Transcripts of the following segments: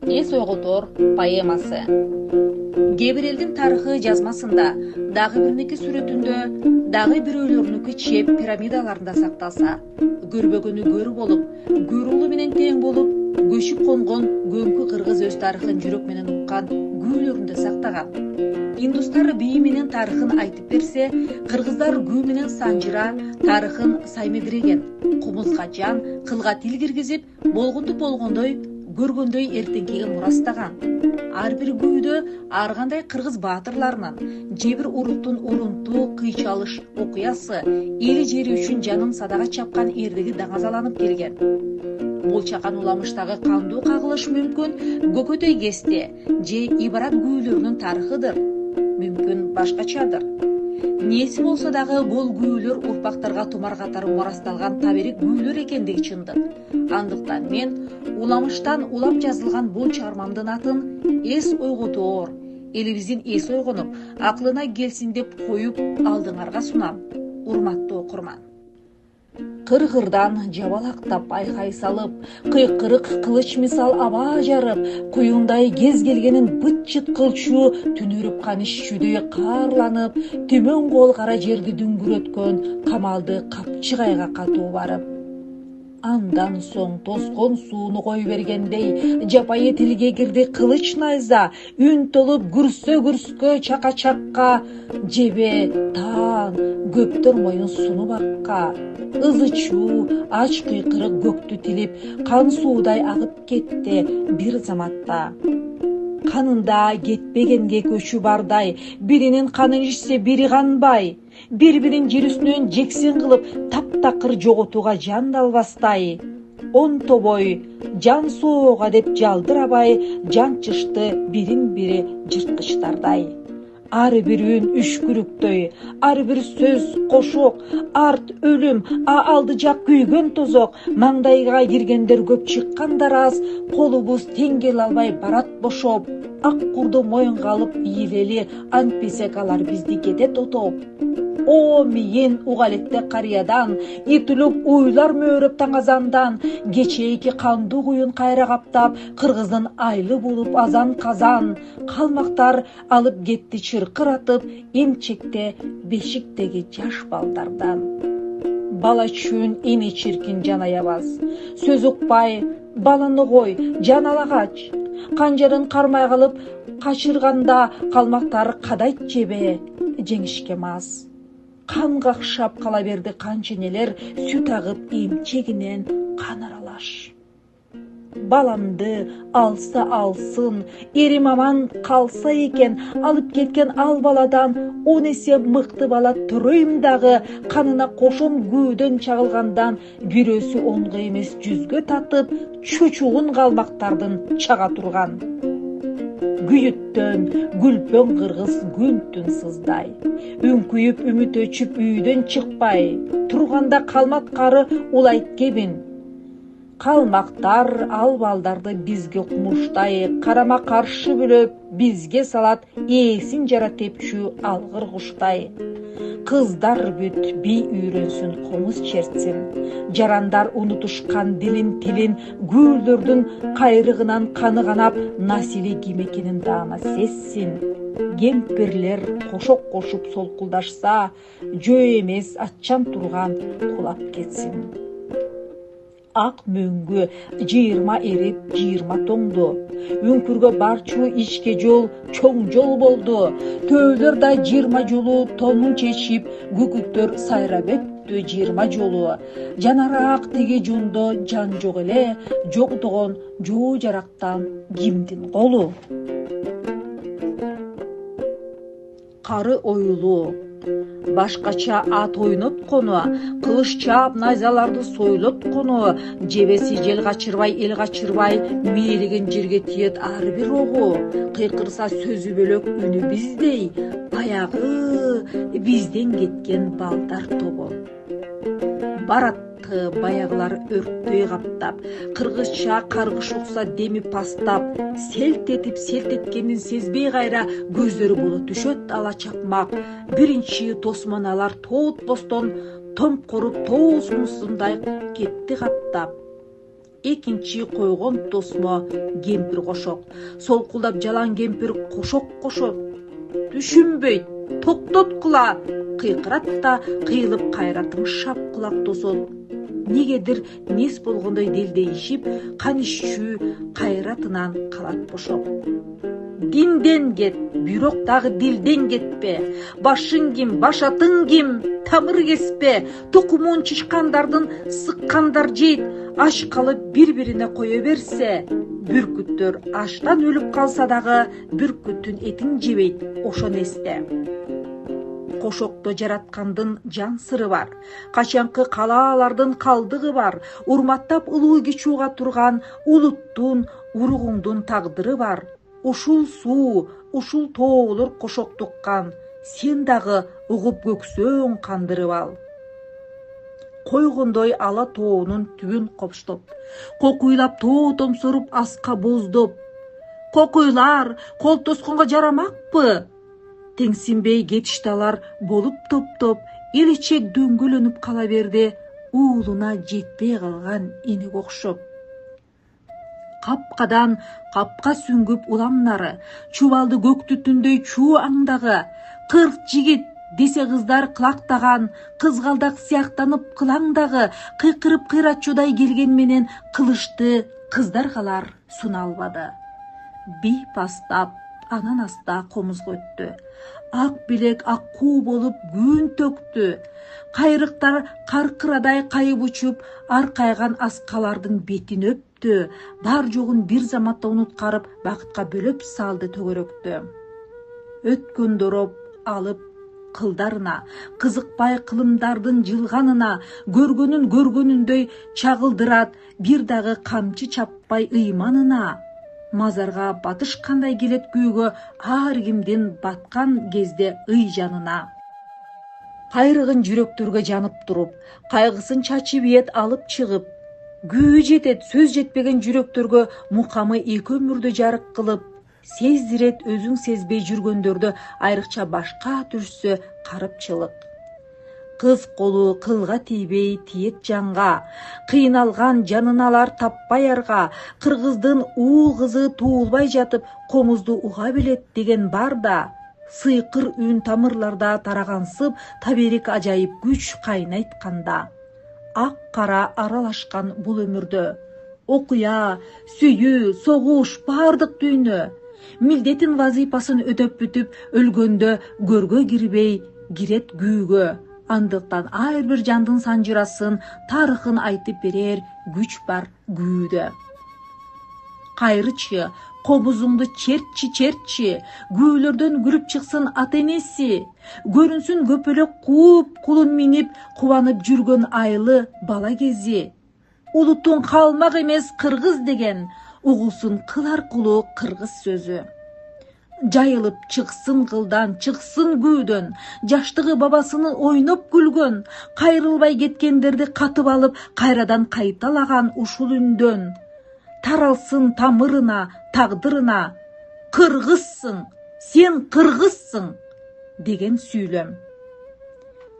Эс ойготор поэмасы. Кээ бир элдин тарыхы жазмасында, дагы бириники сүрөтүндө, дагы бирөөлөрүнүкү чеп пирамидаларында сакталса, көрбөгөнү көрү болуп, көрүүлү менен тең болуп, көчүп конгон көңкү кыргыз өз тарыхын жүрөк менен уккан күүлөрүндө сактаган. Индустар бийи менен тарыхын айтып берсе, кыргыздар күү менен санжыра тарыхын саймедиреген, кумузга жан, кылга тил киргизип, болгонду болгондой, көргөндөй эртеңкиге мурастаган. Ар бир күүдө ар кандай кыргыз баатырларынын, же бир уруктун урунтуу кыйчалыш окуясы, эли жери үчүн жанын садага чапкан эрдиги даңазаланып келген. Бул чакан уламыштагы кандуу кагылыш мүмкүн Көкөтөй кесте же ибарат күүлөрүнүн тарыхыдыр, мүмкүн башкачадыр. Неси болсо дагы бул күүлөр урпактарга тумар катары мурасталган таберик күүлөр экендиги чындык. Андыктан мен уламыштан улам жазылган бул чыгармамдын атын эс ойготоор, элибиздин эс ойгонуп, аклына келсин деп коюп алдыңарга сунам. Урматтуу окурман. Кыргырдан жабалактап айкай салып, кыйкырык кылыч мисал аба жарып, куюндай кез келгенин быт-чыт кылчу түнөрүп каниш чүйдөй каарланып, төмөн кол кара жерди дүңгүрөткөн камалды капчыгайга катуу барып. Андан соң тоскон сууну кой бергендей, жапайы тилге кирди кылыч найза, үн толуп күрсө чака-чакка, жебе таан, көптөр моюн суну бакка. Ызычуу, ач кыйкырык көктү тилип, кан суудай агып кетти бир заматта. Канында кетпегенге көчү бардай, биринин канын ичсе бири канбай, бири-бирин жер үстүнөн жексен кылып, таптакыр жоготууга жан далбастай. Он тобой жан соого деп жалдырабай, жанчышты бирин-бири жырткычтардай. Ар бир үн үшкүрүктөй, ар бир сөз кошок, арт өлүм, алды жак күйгөн тозок, маңдайга киргендер көп, чыккандар аз, колубуз тең келе албай барат бошоп, ак курду моюнга алып ийилели, антпесек алар бизди кете тотоп. О миен угалетте карыядан, итүлүп уйлар мөөрөп таңазандан, кечээки кандуу куюн кайра каптап, кыргыздын айлы болуп азан казан, калмактар алып кетти чыркыратып, эмчекте бешиктеги жаш балдардан. Бала чүн эми чиркин жан аябаз, сөз укпай, баланы кой, жан алагач, канжарын кармай калып, качырганда калмактар кадайт жебе, жеңишке мас. Кан какшап кала берди канченелер, сүт агып эмчегинен кан аралаш. Баламды алса алсын, эрим аман калса экен, алып кеткен ал баладан 10 эсе мыкты бала төрөйм дагы, канына кошом күүдөн чагылгандан, бирөөсү 10га эмес 100гө татып, чучугун калмактардын чага турган. Күйүттөн гүлпөң кыргыз күн-түн сыздай, үңкүйүп үмүт өчүп үйдөн чыкпай, турганда калмак кары улайт кебин. Калмактар ал балдарды бизге кумуштай, карама каршы бөлөп, бизге салат ээсин жара тепчү алгыр куштай. Кыздар бүт бий үйрөнсүн, комуз чертсин, жарандар унутушкан дилин тилин, күүлдөрдүн кайрыгынан каны канап, насили ким экенин даана сезсин. Кемпирлер кошок кошуп солкулдашса, жөө эмес атчан турган кулап кетсин. Ак мөңгү 20 эрип 20 тоңду, үңкүргө барчу ичке жол чоң жол болду, төөлөр да 20 жолу тонун чечип, күкүттөр сайрап өттү 20 жолу. Жанараак тиги жундо жан жок эле, жокдогон жоо жарактан кимдин колу. Кары оюлуу, башкача ат ойноткону, кылыч чаап найзаларды сойлоткону, жебеси жел качырбай, эл качырбай, мээлеген жерге тиет ар бир огу, кыйкырса сөзү бөлөк үнү биздей, баягы бизден кеткен балдар тобу. Баратты баягылар өрттөй каптап, кыргызча каргыш укса деми пастап, селт эткенин сезбей кайра көздөрү болот түшөт ала чапмак, биринчи тосмоналар тоот бостон томкоруп тоос мусундай кетти каптап. экинчи койгон тосмо кемпир кошок. Солкулдап жалан кемпир кошок кошот. Түшүнбөйт, токтоткула, кыйкырат да кыйылып кайра тыңшап кулак тосот. Негедир нес болгондой делдейишип, канишчүү кайратынан калат бошок. Динден кет, бирок дагы дилден кетпе. Башың ким, башатың ким, тамыр кеспе. Токумун чычкандардын сыккандар жейт. Аш калып бири-бирине кое берсе, бүркүттөр аштан өлүп калса дагы бүркүттүн этин жебейт, ошону эсте. Кошокто жараткандын жан сыры бар. Качанкы калаалардын калдыгы бар. Урматтап улуу кичууга турган улуттун, уругуңдун тагдыры бар. Ушул суу, ушул тоолор кошок туккан. Сен дагы угуп көксөөң кандырып ал. Койгондой ала тоонун түбүн копштоп, кокуйлап тоо томсоруп аска боздоп. Кокуйлар кол тосконго жарамакпы? Теңсинбей кетишти алар болуп топтоп, элечек дөңгөлөнүп кала берди, уулуна жетпей калган энеге окшоп. Капкадан капка сүңгүп уламнары, чубалды көк түтүндөй чуу аңдагы, 40 жигит десе кыздар кылактаган, кызгалдак сыяктанып кылаңдагы, кыйкырып кыйратчудай келген менен кылышты кыздаргалар суна албады. Бий пастап, анан аста комузго өттү. Ак билек аккуу болуп күн төктү. Кайрыктар каркырадай кайып учуп, аркайган аскалардын бетин өптү. Бар жогун бир заматта унуткарып, бакытка бөлөп салды төгөрөктү. Өткөн дороп алып кылдарына, кызыкпай кылымдардын жылганына, көргөнүн көргөнүндөй чагылдырат, бир дагы камчы чаппай ыйманына. Мазарга батышкандай келет күйгө ар кимдин баткан кезде ый жанына. Кайрыгын жүрөктөргө жанып туруп, кайгысын чачып эт алып чыгып, күйүү жетет сөз жетпеген жүрөктөргө мукамы эки өмүрдү жарык кылып, сездирет өзүң сезбей жүргөндөрдү айрыкча башка түшсө карыпчылык. Кыз колу кылга тийбей тиет жанга, кыйналган жанын алар таппай арга, кыргыздын уул кызы туулбай жатып комузду уга билет деген бар да, сыйкыр үн тамырларда тарагансып, таберик ажайып күч кайнайтканда. Ак кара аралашкан бул өмүрдө, окуя, сүйүү, согуш, бардык дүйнө. Милдетин вазыйпасын өтөп бүтүп, өлгөндө көргө кирбей, кирет күйгө. Андыктан ар бир жандын санжырасын, тарыхын айтып берер күч бар күйдө. Кайрычы, комузуңду чертчи, күүлөрдөн күрүп чыксын ата энеси, көрүнсүн көпөлөк кууп, кулун минип, кубанып жүргөн айлы бала кези. Улуттун калмак эмес кыргыз деген, угулсун кыл аркылуу кыргыз сөзү. Жайылып чыксын кылдан, чыксын күүдөн, жаштыгы бабасыны ойноп күлгөн, кайрылбай кеткендерди катып алып, кайрадан кайталаган ушул үндөн. Таралсын тамырына, тагдырына, кыргызсың, сен кыргызсың деген сүйлөм.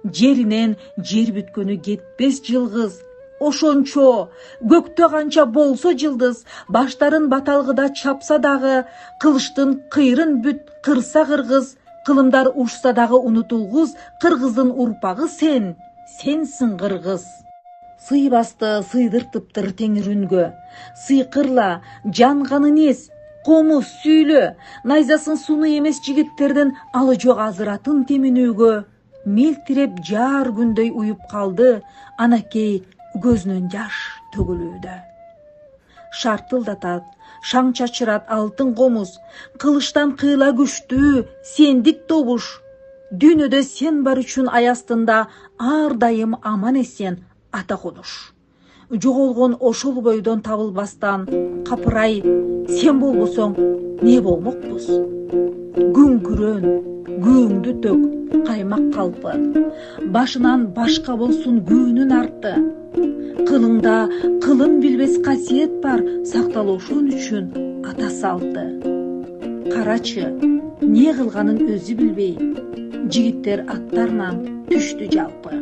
Жеринен жер бүткөнү кетпес жылгыз, ошончо көктө канча болсо жылдыз, баштарын баталгыда чапса дагы, кылычтын кыйрын бүт кырса кыргыз, кылымдар ушса дагы унутулгуз, кыргыздын урпагы сенсиң кыргыз. Сыйбасты сыйдыртыптыр теңир үнгө, сыйкырла, жанганын эс, комуз сүйлө, найзасын суну эмес жигиттердин алы жок азыратын теминүүгө, мелтиреп жаар күндөй уюп калды, анакей көзүнөн жаш төгүлүүдө. Шартылдатат, шаң чачырат алтын комуз, кылычтан кыйла күчтүү, сендик добуш. Дүйнөдө сен бар үчүн аястында ар дайым аман эсен ата конуш. Жоголгон ошол бойдон табылбастан, капырай, сен болбосоң не болмокпуз? Күңкүрөн, күүңдү төк, каймак калпы, башынан башка болсун күүнүн арты. Кылыңда кылым билбес касиет бар, сакталошун үчүн ата салты. Карачы, не кылганын өзү билбей, жигиттер аттарынан түштү жалпы.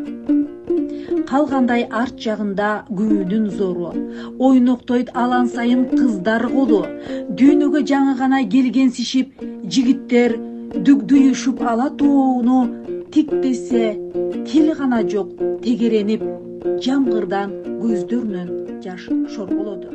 калгандай арт жагында күүнүн зору, ойноктойт алан сайын кыздар колу, дүйнөгө жаңы гана келгенсишип жигиттер дүгдүйүшүп ала тууну тиктесе, тил гана жок тегеренип, жамгырдан көздөрүнөн жаш шорголоду.